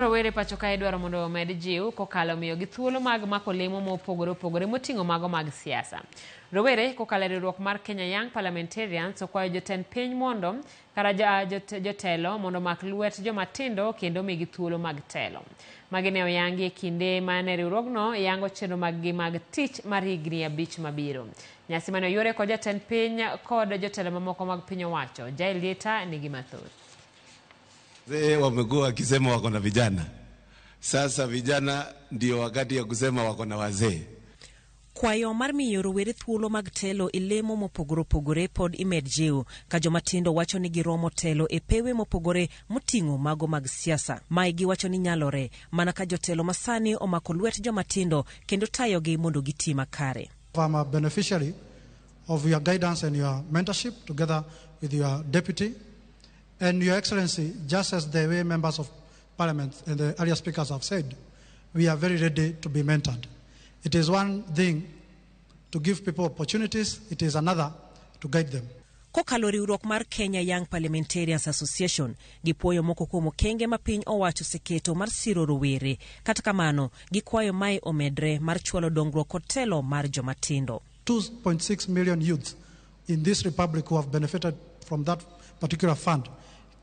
Rowere pacho kae dwaro mondo omed jiw kokalo miyo gi thuolo mag mako lemo mopogore opogore moting'o mago mag siasa. Rowere kokalo e riwruok mar Kenya Young Parliamentarians okwayo jotend piny mondo kara jotelo mondo mak lwet joma tindo kendo migi thuolo mag telo. Magi ne oyangi e kinde mane riwruogno yango chenro mag-gi mag tich mar higni 5 mabiro. Nyasi mane oyore kod jatend piny kod jotelo mamoko mag piny owacho. Jailieta nigi mathoth. Wamekuwa wakisema wako na vijana. Sasa vijana ndio wakati ya kusema wako na wazee. Kwayo mar miyo rowere thuolo mag telo e lemo mopogore opogore pod imed jiw ka joma tindo wacho ni giromo telo e pewe mopogore moting'o mago mag siasa. Mai giwacho ni nyalore mana ka jotelo masani omako lwet joma tindo kendo tayogi mondo giti makare. I'm a beneficiary of your guidance and your mentorship together with your deputy. And Your Excellency, just as the way members of Parliament and the earlier speakers have said, we are very ready to be mentored. It is one thing to give people opportunities, it is another to guide them. Kokalo riwruok mar Kenya Young Parliamentarians Association gipuoyo moko kuom okenge ma piny owacho seketo mar siro rowere. Kata kamano gikwayo mae omedre mar chwalo dongruok kod telo mar joma tindo. 2.6 million youths in this republic who have benefited from that particular fund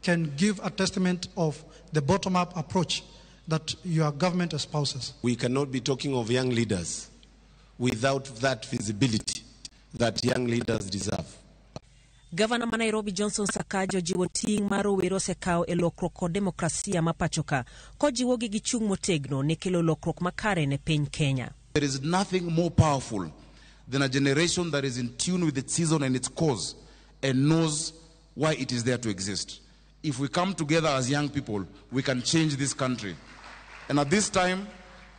can give a testament of the bottom-up approach that your government espouses. We cannot be talking of young leaders without that visibility that young leaders deserve. Governor ma Nairobi Johnson Sakaja jiwo ting' mar rowere osekao e lokruok kod demokrasia ma pachoka kojiwo gi gichung' motegno ne kelo lokruok makare ne piny Kenya. There is nothing more powerful than a generation that is in tune with its season and its cause and knows why it is there to exist. If we come together as young people, we can change this country. And at this time,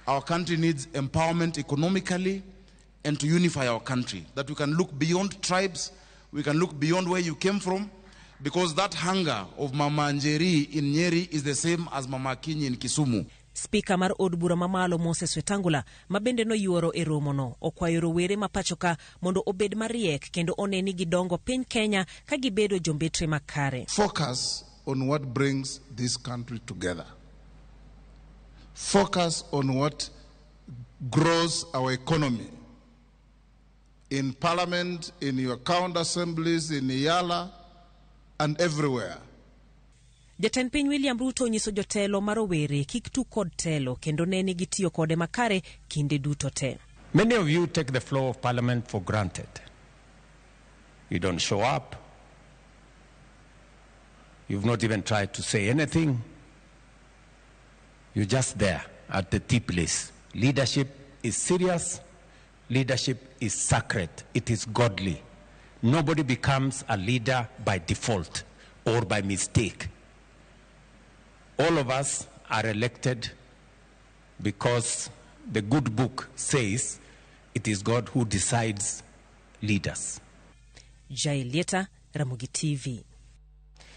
our country needs empowerment economically and to unify our country. That we can look beyond tribes, we can look beyond where you came from, because that hunger of Mama Njeri in Nyeri is the same as Mama Kinyi in Kisumu. Speaker mar od bura mamalo Moses Wetangula mabende no yuoro e romono okwayo rowere mapachoka mondo obed mariek kendo oneni gidongo piny Kenya ka gibedo jombetre makare. Focus on what brings this country together. Focus on what grows our economy. In Parliament, in your county assemblies, in Yala, and everywhere. Jatend piny William Ruto onyiso jotelo mar rowere kik tu kod telo kendo neni gitiyo kode makare kinde duto te. Many of you take the floor of Parliament for granted. You don't show up. You've not even tried to say anything. You're just there at the tea place. Leadership is serious. Leadership is sacred. It is godly. Nobody becomes a leader by default or by mistake. All of us are elected because the good book says it is God who decides leaders. Jailieta, Ramogi TV.